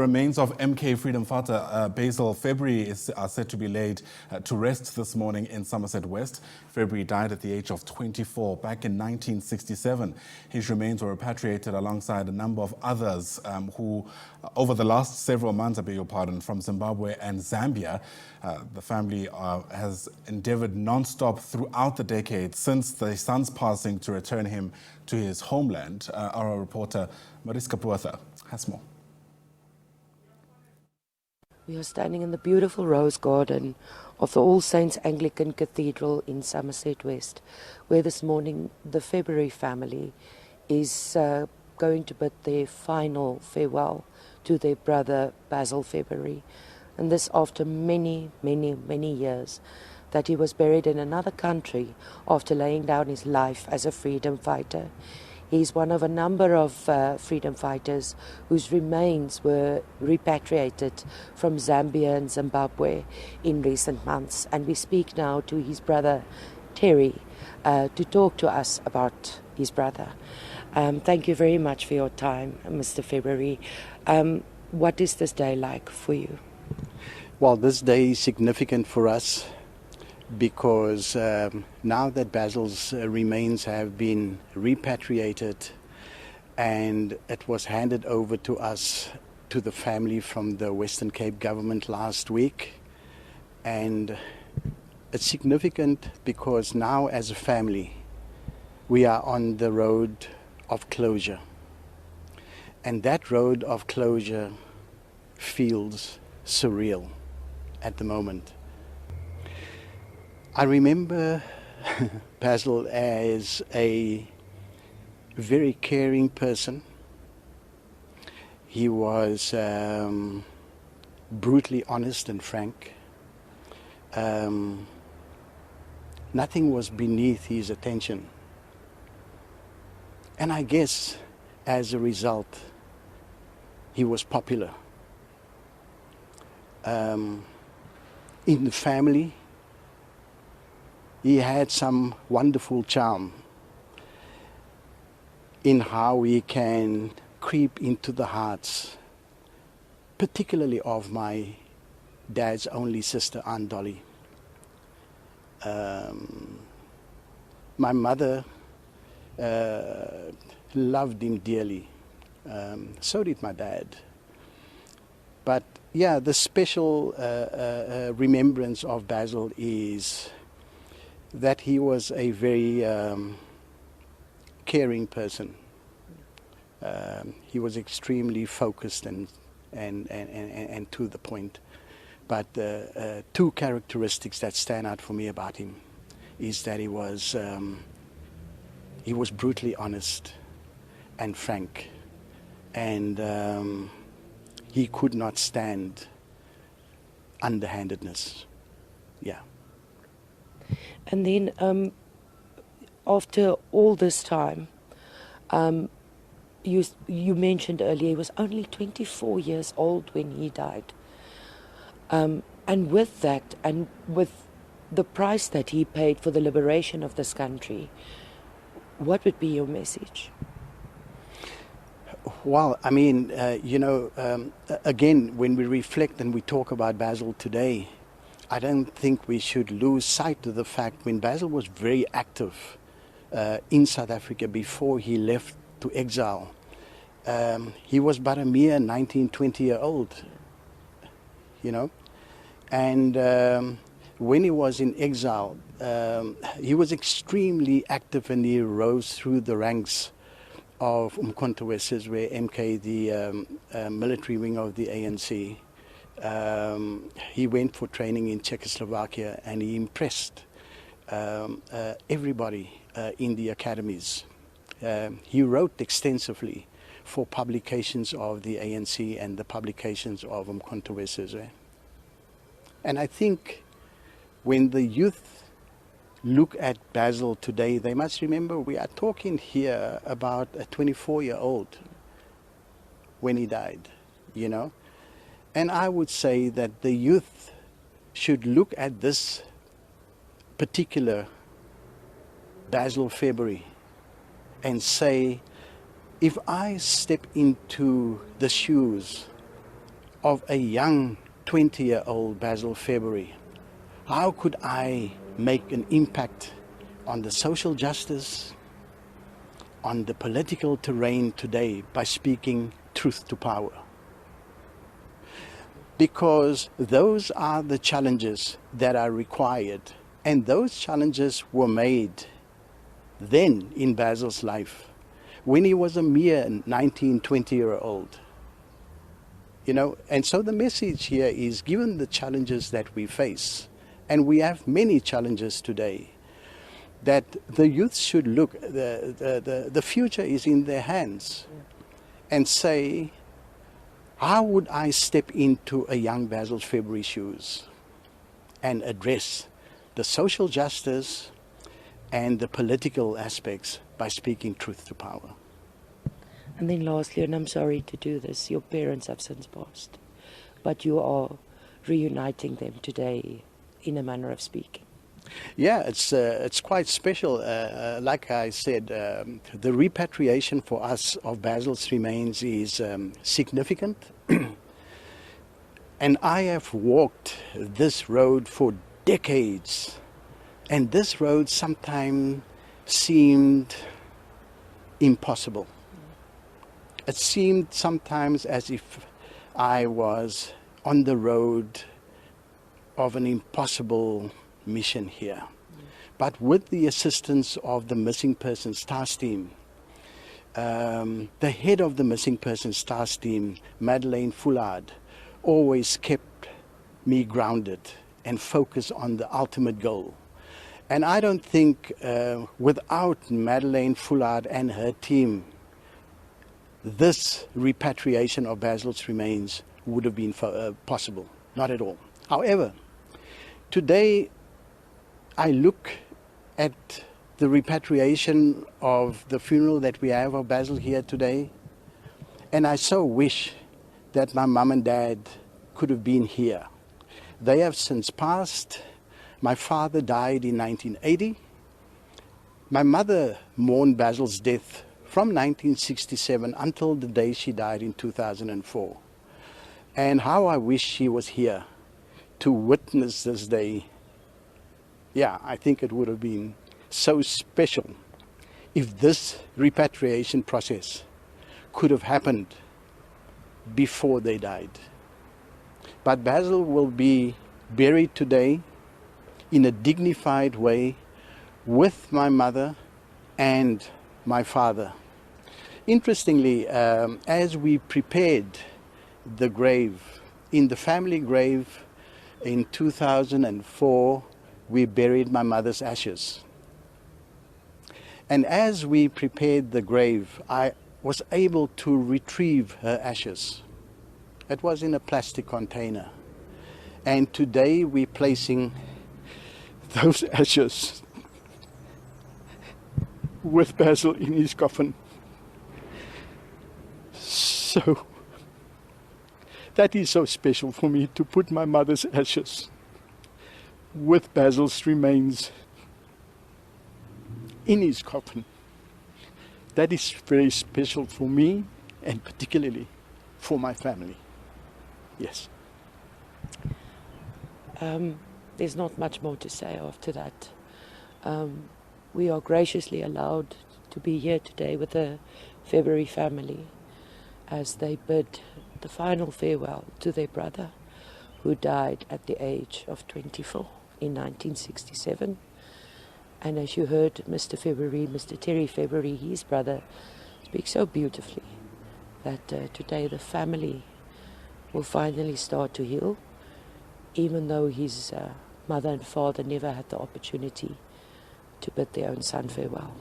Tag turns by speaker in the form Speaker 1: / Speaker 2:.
Speaker 1: remains of MK freedom fighter Basil February are set to be laid to rest this morning in Somerset West. February died at the age of 24 back in 1967. His remains were repatriated alongside a number of others who, over the last several months, I beg your pardon, from Zimbabwe and Zambia. The family has endeavoured non-stop throughout the decade since the son's passing to return him to his homeland. Our reporter Mariska Botha has more.
Speaker 2: We are standing in the beautiful rose garden of the All Saints Anglican Cathedral in Somerset West, where this morning the February family is going to bid their final farewell to their brother Basil February. And this after many years that he was buried in another country after laying down his life as a freedom fighter. He's one of a number of freedom fighters whose remains were repatriated from Zambia and Zimbabwe in recent months. And we speak now to his brother, Terry, to talk to us about his brother. Thank you very much for your time, Mr. February. What is this day like for you?
Speaker 3: Well, this day is significant for us because now that Basil's remains have been repatriated and it was handed over to us, to the family from the Western Cape government last week. And it's significant because now as a family we are on the road of closure. And that road of closure feels surreal at the moment. I remember Basil as a very caring person. He was brutally honest and frank. Nothing was beneath his attention. And I guess as a result, he was popular. In the family, he had some wonderful charm in how he can creep into the hearts, particularly of my dad's only sister, Aunt Dolly. My mother loved him dearly. So did my dad. But yeah, the special remembrance of Basil is that he was a very caring person. He was extremely focused and to the point. But two characteristics that stand out for me about him is that he was brutally honest and frank, and he could not stand underhandedness. Yeah.
Speaker 2: And then after all this time, you mentioned earlier he was only 24 years old when he died. And with that, and with the price that he paid for the liberation of this country, what would be your message?
Speaker 3: Well, I mean, again, when we reflect and we talk about Basil today, I don't think we should lose sight of the fact when Basil was very active in South Africa before he left to exile. He was but a mere 19, 20-year-old, you know. And when he was in exile, he was extremely active and he rose through the ranks of Umkhonto Wesizwe, MK, the military wing of the ANC. He went for training in Czechoslovakia and he impressed everybody in the academies. He wrote extensively for publications of the ANC and the publications of Umkhonto Wesizwe. And I think when the youth look at Basil today, they must remember we are talking here about a 24-year-old when he died, you know. And I would say that the youth should look at this particular Basil February and say, if I step into the shoes of a young 20-year-old Basil February. How could I make an impact on the social justice, on the political terrain today by speaking truth to power? Because those are the challenges that are required, and those challenges were made then in Basil's life, when he was a mere 19, 20-year-old. You know, and so the message here is, given the challenges that we face, and we have many challenges today, that the youth should look, the future is in their hands, and say, how would I step into a young Basil February shoes and address the social justice and the political aspects by speaking truth to power?
Speaker 2: And then lastly, and I'm sorry to do this, your parents have since passed, but you are reuniting them today in a manner of speaking.
Speaker 3: Yeah, it's quite special. Like I said, the repatriation for us of Basil's remains is significant. And I have walked this road for decades. And this road sometimes seemed impossible. It seemed sometimes as if I was on the road of an impossible mission here. But with the assistance of the Missing Persons Task Team, the head of the Missing Persons Task Team, Madeleine Foulard, always kept me grounded and focused on the ultimate goal. And I don't think without Madeleine Foulard and her team, this repatriation of Basil's remains would have been possible. Not at all. However, today I look at the repatriation of the funeral that we have of Basil here today, and I so wish that my mum and dad could have been here. They have since passed. My father died in 1980. My mother mourned Basil's death from 1967 until the day she died in 2004. And how I wish she was here to witness this day. Yeah, I think it would have been so special if this repatriation process could have happened before they died. But Basil will be buried today in a dignified way with my mother and my father. Interestingly, as we prepared the grave, in the family grave in 2004, we buried my mother's ashes. And as we prepared the grave, I was able to retrieve her ashes. It was in a plastic container. And today we're placing those ashes with Basil in his coffin. So that is so special for me, to put my mother's ashes with Basil's remains in his coffin. That is very special for me, and particularly for my family. Yes.
Speaker 2: There's not much more to say after that. We are graciously allowed to be here today with the February family as they bid the final farewell to their brother, who died at the age of 24 in 1967. And as you heard Mr. February, Mr. Terry February, his brother, speak so beautifully that today the family will finally start to heal, even though his mother and father never had the opportunity to bid their own son farewell.